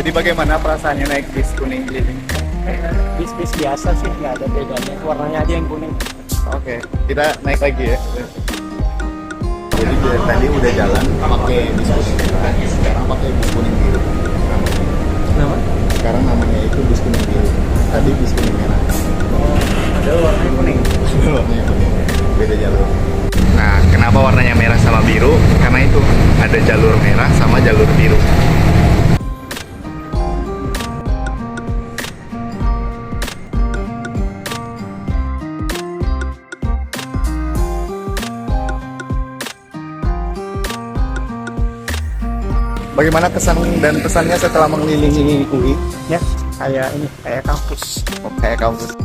Jadi bagaimana perasaannya naik bis kuning keliling? Bis-bis biasa sih, nggak ada bedanya. Warnanya aja yang kuning. Oke, kita naik lagi ya. Jadi dari tadi udah jalan pakai bis kuning merah, sekarang pakai bis kuning biru. Kenapa? Sekarang namanya itu bis kuning biru. Tadi bis kuning merah. Ada warnanya kuning. Warnanya kuning. Beda jalur. Nah, kenapa warnanya merah sama biru? Karena itu ada jalur merah sama jalur biru. Bagaimana kesan dan pesannya setelah mengelilingi UI? Ya, kayak kampus. Oh, kayak kampus.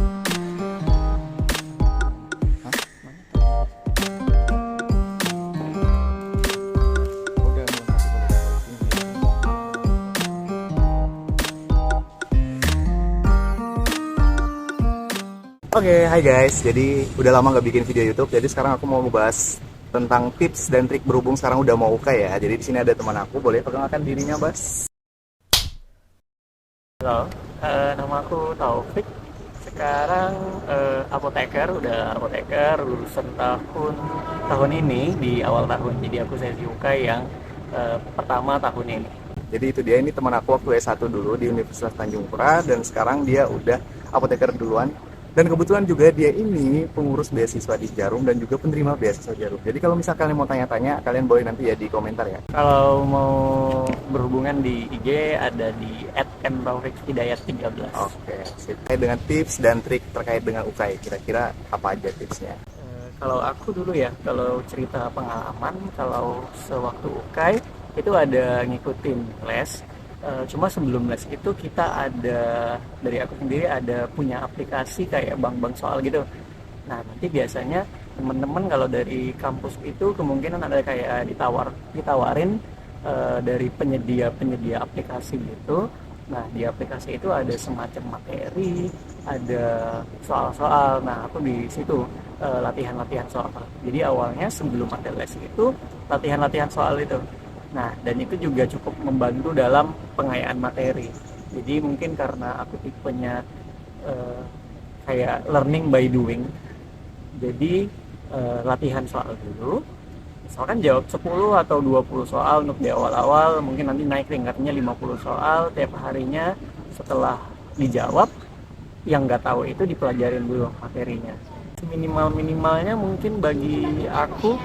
Oke, hai guys. Jadi udah lama nggak bikin video YouTube. Jadi sekarang aku mau ngebahas tentang tips dan trik berhubung sekarang udah mau UK ya. Jadi di sini ada teman aku, boleh perkenalkan dirinya, Bas? Halo, nama aku Taufik. Sekarang udah apoteker, lulusan tahun ini di awal tahun. Jadi aku sesi UK yang pertama tahun ini. Jadi itu dia, ini teman aku waktu S1 dulu di Universitas Tanjung Pura dan sekarang dia udah apoteker duluan. Dan kebetulan juga dia ini pengurus beasiswa di Jarum dan juga penerima beasiswa Jarum. Jadi kalau misalkan kalian mau tanya-tanya, kalian boleh nanti ya di komentar ya. Kalau mau berhubungan di IG ada di @mtaufikhidayat13. Oke, sip. Terkait dengan tips dan trik terkait dengan UKAI, kira-kira apa aja tipsnya? Kalau aku dulu ya, kalau cerita pengalaman, kalau sewaktu UKAI itu ada ngikutin les. Cuma sebelum les itu kita dari aku sendiri ada punya aplikasi kayak bank-bank soal gitu. Nah nanti biasanya teman-teman kalau dari kampus itu kemungkinan ada kayak ditawarin dari penyedia aplikasi gitu. Nah di aplikasi itu ada semacam materi, ada soal-soal. Nah aku di situ latihan-latihan soal. Jadi awalnya sebelum ada les itu latihan-latihan soal itu. Nah, dan itu juga cukup membantu dalam pengayaan materi. Jadi mungkin karena aku tipenya kayak learning by doing. Jadi latihan soal dulu. Misalkan jawab 10 atau 20 soal untuk di awal-awal, mungkin nanti naik tingkatnya 50 soal tiap harinya. Setelah dijawab, yang nggak tahu itu dipelajarin dulu materinya. Minimalnya mungkin bagi aku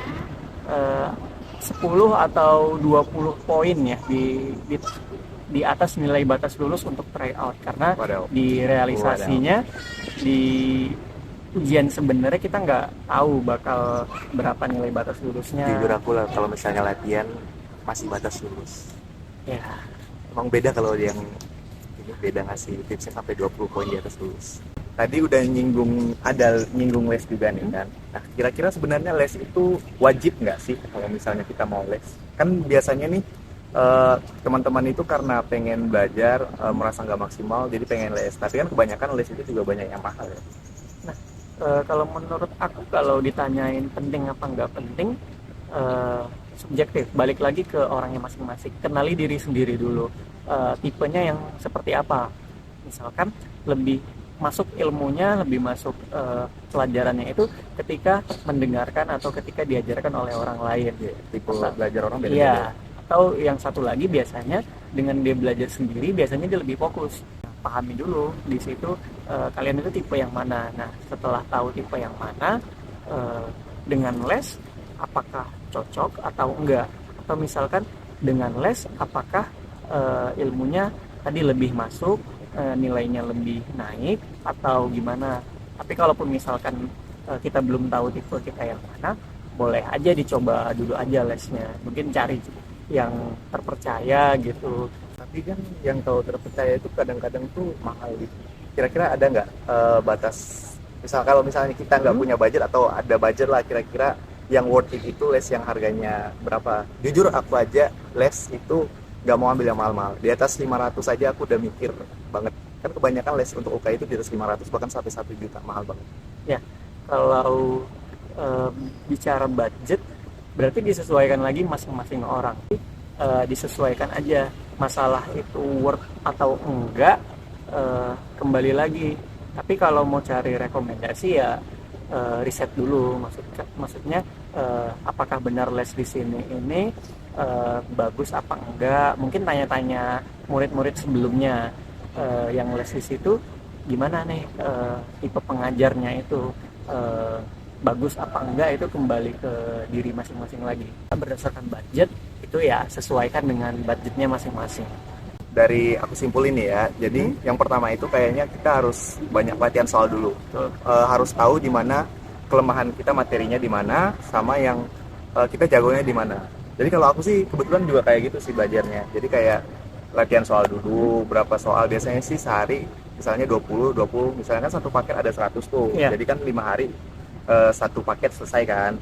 10 atau 20 poin ya di atas nilai batas lulus untuk tryout karena di realisasinya di ujian sebenarnya kita nggak tahu bakal berapa nilai batas lulusnya. Jujur aku lah, kalau misalnya latihan masih batas lulus. Ya, Emang beda kalau yang ini beda ngasih tipsnya sampai 20 poin di atas lulus. Tadi udah nyinggung les juga nih kan. Nah, kira-kira sebenarnya les itu wajib nggak sih kalau misalnya kita mau les? Kan biasanya nih teman-teman itu karena pengen belajar merasa nggak maksimal jadi pengen les. Tapi kan kebanyakan les itu juga banyak yang mahal ya. nah kalau menurut aku kalau ditanyain penting apa nggak penting, subjektif. Balik lagi ke orangnya masing-masing. Kenali diri sendiri dulu. Tipenya yang seperti apa? Misalkan lebih masuk ilmunya, lebih masuk pelajarannya itu ketika mendengarkan atau ketika diajarkan oleh orang lain. Tipe belajar orang beda-beda. Iya. Atau yang satu lagi biasanya dengan dia belajar sendiri biasanya dia lebih fokus. Pahami dulu di situ kalian itu tipe yang mana. Nah setelah tahu tipe yang mana, dengan les apakah cocok atau enggak? Atau misalkan dengan les apakah ilmunya tadi lebih masuk, nilainya lebih naik atau gimana. Tapi kalaupun misalkan kita belum tahu tipe kita yang mana, boleh aja dicoba dulu aja lesnya, mungkin cari yang terpercaya gitu. Tapi kan yang kalau terpercaya itu kadang-kadang tuh mahal gitu. Kira-kira ada nggak batas? Kalau misalnya kita nggak punya budget atau ada budget lah, kira-kira yang worth it itu les yang harganya berapa? Jujur aku aja les itu nggak mau ambil yang mahal-mahal. Di atas 500 aja aku udah mikir banget. Kan kebanyakan les untuk UK itu di atas 500 bahkan sampai 1 juta, mahal banget. Ya, kalau bicara budget berarti disesuaikan lagi masing-masing orang. Disesuaikan aja masalah itu worth atau enggak, kembali lagi. Tapi kalau mau cari rekomendasi ya riset dulu, maksudnya apakah benar les di sini ini bagus apa enggak. Mungkin tanya-tanya murid-murid sebelumnya yang les di situ, gimana nih tipe pengajarnya itu, bagus apa enggak, itu kembali ke diri masing-masing lagi. Berdasarkan budget itu ya sesuaikan dengan budgetnya masing-masing. Dari aku simpulin nih ya, jadi yang pertama itu kayaknya kita harus banyak latihan soal dulu. Harus tahu di mana kelemahan kita, materinya di mana, sama yang kita jagonya di mana. Jadi kalau aku sih kebetulan juga kayak gitu sih belajarnya. Jadi kayak latihan soal dulu, berapa soal, biasanya sih sehari misalnya 20, misalnya kan satu paket ada 100 tuh. Yeah. Jadi kan 5 hari satu paket selesai kan.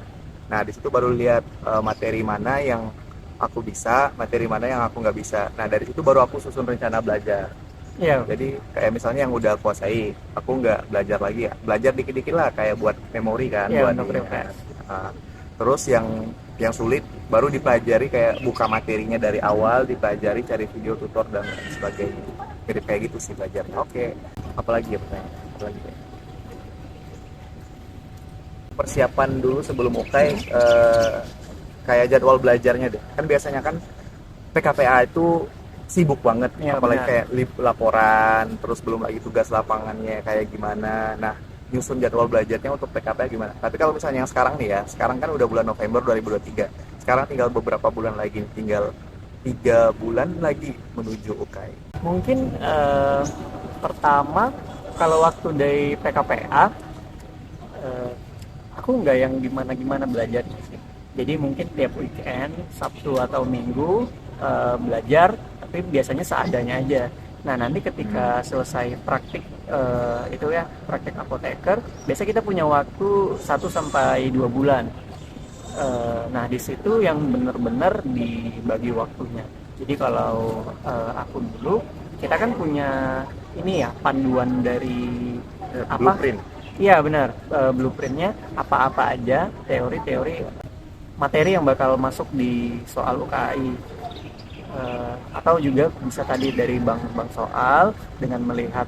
Nah di situ baru lihat materi mana yang aku bisa, materi mana yang aku nggak bisa. Nah dari situ baru aku susun rencana belajar. Iya. Jadi kayak misalnya yang udah kuasai, aku nggak belajar lagi ya, belajar dikit-dikit lah kayak buat memori kan, Iya, buat untuk ini kan. Terus yang sulit baru dipelajari, kayak buka materinya dari awal, dipelajari, cari video tutor dan sebagainya. Mirip kayak gitu sih belajarnya. Oke, apalagi ya pertanyaan? Apalagi ya? Persiapan dulu sebelum UKAI, kayak jadwal belajarnya deh. Kan biasanya kan PKPA itu sibuk banget, Ya, apalagi benar. kayak laporan, terus belum lagi tugas lapangannya kayak gimana. Nah, nyusun jadwal belajarnya untuk PKPA gimana. Tapi kalau misalnya yang sekarang nih ya, sekarang kan udah bulan November 2023. Sekarang tinggal beberapa bulan lagi, tinggal 3 bulan lagi menuju UKAI. Mungkin pertama kalau waktu dari PKPA aku nggak yang gimana-gimana belajarnya sih. Jadi mungkin tiap weekend, Sabtu atau Minggu belajar, tapi biasanya seadanya aja. Nah nanti ketika selesai praktik itu ya, praktik apoteker, biasa kita punya waktu 1-2 bulan. Nah di situ yang benar-benar dibagi waktunya. Jadi kalau aku dulu, kita kan punya ini ya, panduan dari Blueprint. Iya benar, blueprintnya apa-apa aja, teori-teori materi yang bakal masuk di soal UKAI. Atau juga bisa tadi dari bank soal dengan melihat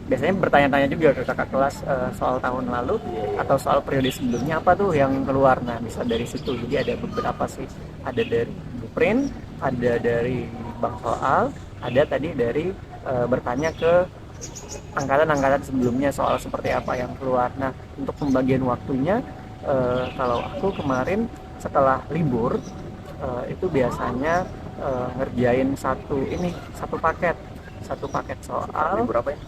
biasanya bertanya-tanya juga ke kakak kelas soal tahun lalu atau soal periode sebelumnya apa tuh yang keluar. Nah bisa dari situ. Jadi ada beberapa sih, ada dari blueprint, ada dari bank soal, ada tadi dari bertanya ke angkatan-angkatan sebelumnya soal seperti apa yang keluar. Nah untuk pembagian waktunya, kalau aku kemarin setelah libur itu biasanya ngerjain satu paket soal. Libur apa ya?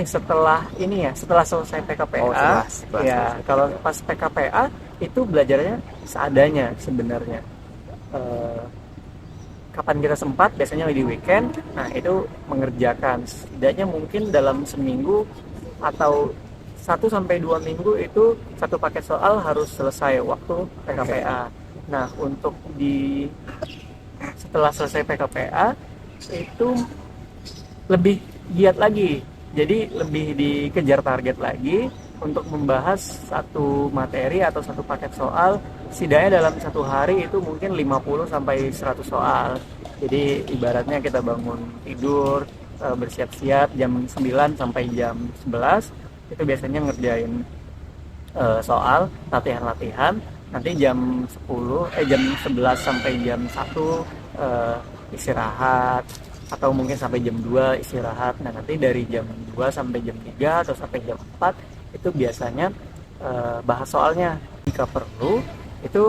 Setelah selesai PKPA. Oh, setelah Ya selesai. kalau pas PKPA itu belajarnya seadanya sebenarnya. Kapan kita sempat, biasanya di weekend. Nah itu mengerjakan setidaknya mungkin dalam seminggu atau 1-2 minggu itu satu paket soal harus selesai waktu PKPA. Nah untuk setelah selesai PKPA itu lebih giat lagi, jadi lebih dikejar target lagi untuk membahas satu materi atau satu paket soal. Setidaknya dalam satu hari itu mungkin 50-100 soal. Jadi ibaratnya kita bangun tidur, bersiap-siap jam 9 sampai jam 11 itu biasanya ngerjain soal, latihan-latihan. Nanti jam 11 sampai jam 1 istirahat, atau mungkin sampai jam 2 istirahat. Nah nanti dari jam 2 sampai jam 3 atau sampai jam 4 itu biasanya bahas soalnya. Jika perlu itu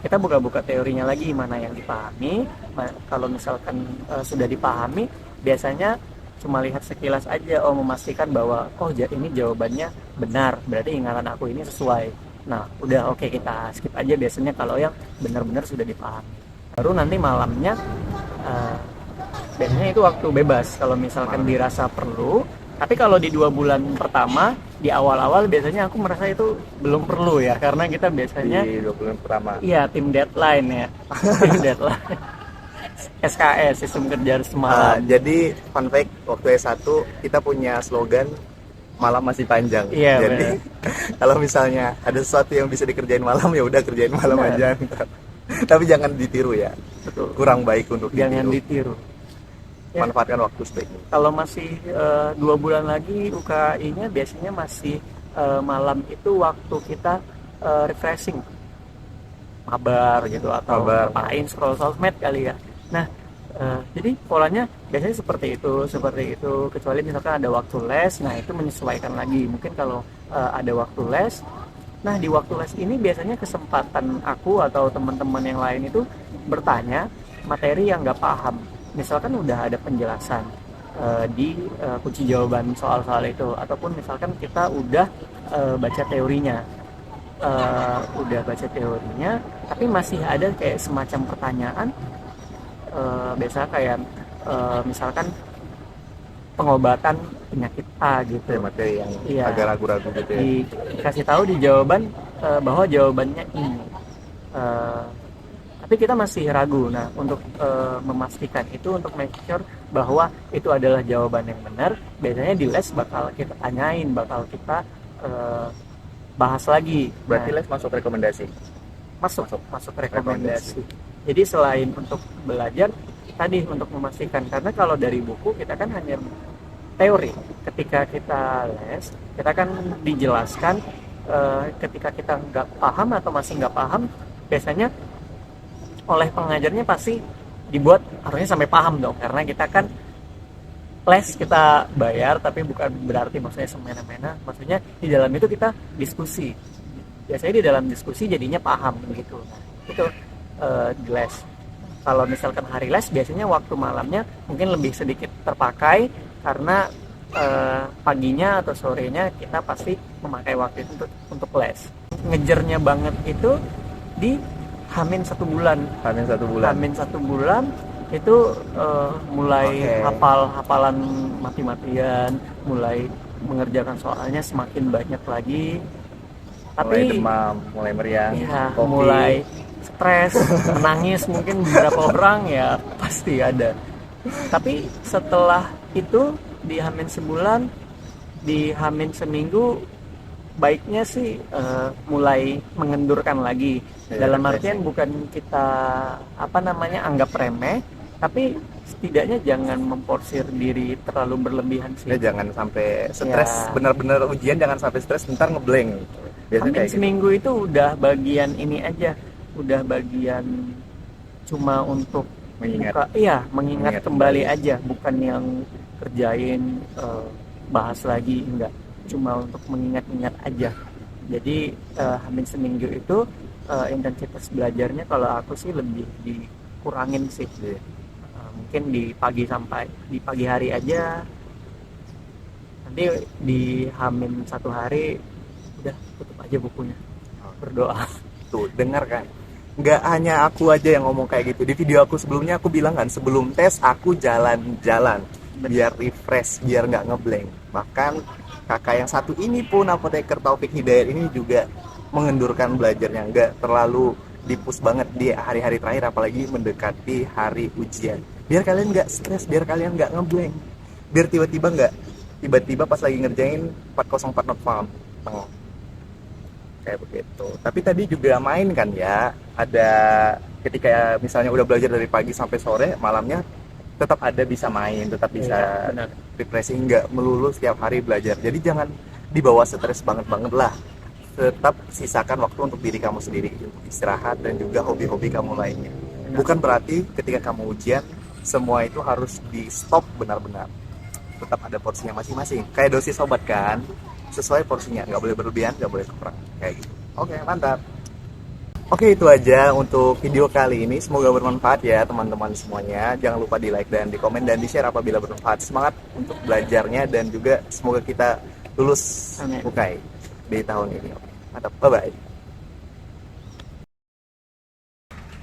kita buka-buka teorinya lagi, mana yang dipahami. Kalau misalkan sudah dipahami, biasanya cuma lihat sekilas aja, memastikan bahwa ini jawabannya benar, berarti ingatan aku ini sesuai. Nah udah oke, kita skip aja biasanya kalau yang benar-benar sudah dipahami. Baru nanti malamnya biasanya itu waktu bebas kalau misalkan dirasa perlu. Tapi kalau di 2 bulan pertama, di awal-awal biasanya aku merasa itu belum perlu ya, karena kita biasanya Di 2 bulan pertama. iya tim deadline ya. Tim deadline. SKS, sistem kerja semalam. Jadi fun fact, waktu S1 kita punya slogan malam masih panjang. Iya, Jadi kalau misalnya ada sesuatu yang bisa dikerjain malam, ya udah kerjain malam Benar. aja. Tapi jangan ditiru ya. betul. kurang baik untuk Jangan ditiru. ditiru. Ya, Manfaatkan waktu sebaiknya. kalau masih 2 bulan lagi UKI-nya biasanya masih malam itu waktu kita refreshing, mabar gitu atau Mabar. ngapain scroll sosmed kali ya. Nah, jadi polanya biasanya seperti itu. Kecuali misalkan ada waktu les, nah itu menyesuaikan lagi. Mungkin kalau ada waktu les, nah di waktu les ini biasanya kesempatan aku atau teman-teman yang lain itu bertanya materi yang nggak paham. Misalkan udah ada penjelasan di kunci jawaban soal-soal itu, ataupun misalkan kita udah baca teorinya, tapi masih ada kayak semacam pertanyaan, biasa kayak misalkan pengobatan penyakit A gitu. Ya, materi yang Iya. agak ragu-ragu gitu ya. Dikasih tahu di jawaban bahwa jawabannya ini. Tapi kita masih ragu. Nah, untuk memastikan itu, untuk make sure bahwa itu adalah jawaban yang benar, biasanya di les bakal kita tanyain, bakal kita bahas lagi. Berarti Nah, les masuk rekomendasi. masuk rekomendasi. Jadi selain untuk belajar, tadi untuk memastikan, karena kalau dari buku kita kan hanya teori. Ketika kita les, kita kan dijelaskan, ketika kita nggak paham atau masih nggak paham, biasanya oleh pengajarnya pasti dibuat harusnya sampai paham dong, karena kita kan les kita bayar, tapi bukan berarti maksudnya semena-mena. Maksudnya di dalam itu kita diskusi, biasanya di dalam diskusi jadinya paham gitu. Nah, itu di les. Kalau misalkan hari les, biasanya waktu malamnya mungkin lebih sedikit terpakai, karena paginya atau sorenya kita pasti memakai waktu itu untuk les. Ngejernya banget itu di Hamin 1 bulan. Hamin satu bulan itu mulai hafalan mati-matian, mulai mengerjakan soalnya semakin banyak lagi. Mulai Tapi demam, mulai meriang, ya, kopi. mulai stres, menangis mungkin beberapa orang ya pasti ada. Tapi setelah itu di Hamin sebulan, di Hamin seminggu, baiknya sih mulai mengendurkan lagi. Ya, Dalam refreshing. artian bukan kita anggap remeh, tapi setidaknya jangan memporsir diri terlalu berlebihan sih. Ya, jangan sampai stres, Ya. benar-benar ujian jangan sampai stres, ntar ngeblank. Biasanya Hamin kayak gitu. seminggu itu udah bagian ini aja, udah bagian cuma untuk Mengingat. mengingat Mengingat kembali kembali. aja, bukan yang kerjain bahas lagi, enggak, cuma untuk mengingat-ingat aja. Jadi Hamin seminggu itu intensitas belajarnya kalau aku sih lebih dikurangin sih. Iya. Mungkin di pagi hari aja, nanti di Hamin 1 hari udah tutup aja bukunya, berdoa. Tuh, dengar kan? Nggak hanya aku aja yang ngomong kayak gitu. Di video aku sebelumnya aku bilang kan, sebelum tes aku jalan-jalan biar refresh, biar nggak ngeblank. Bahkan kakak yang satu ini pun, Apoteker Taufik Hidayat ini juga mengendurkan belajarnya, nggak terlalu dipus banget di hari-hari terakhir, apalagi mendekati hari ujian. Biar kalian nggak stres, biar kalian nggak ngeblank, biar tiba-tiba pas lagi ngerjain 404 not found. Kayak begitu. Tapi tadi juga main kan ya, ada ketika misalnya udah belajar dari pagi sampai sore, malamnya tetap ada bisa main, tetap bisa Iya, benar. refreshing, nggak melulu setiap hari belajar. Jadi jangan dibawa stres banget lah. Tetap sisakan waktu untuk diri kamu sendiri, istirahat dan juga hobi-hobi kamu lainnya. Bukan berarti ketika kamu ujian semua itu harus di stop benar-benar. Tetap ada porsinya masing-masing. Kayak dosis obat kan, sesuai porsinya, nggak boleh berlebihan, nggak boleh kurang, kayak gitu. Oke, mantap. Oke, itu aja untuk video kali ini. Semoga bermanfaat ya teman-teman semuanya. Jangan lupa di like dan di komen dan di share apabila bermanfaat. Semangat untuk belajarnya dan juga semoga kita lulus Amin. UKAI di tahun ini. Oke, mantap. Bye-bye.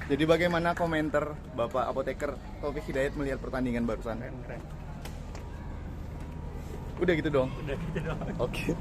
Jadi bagaimana komentar Bapak Apoteker Taufik Hidayat melihat pertandingan barusan? Keren. Udah gitu dong. Udah gitu doang. Oke.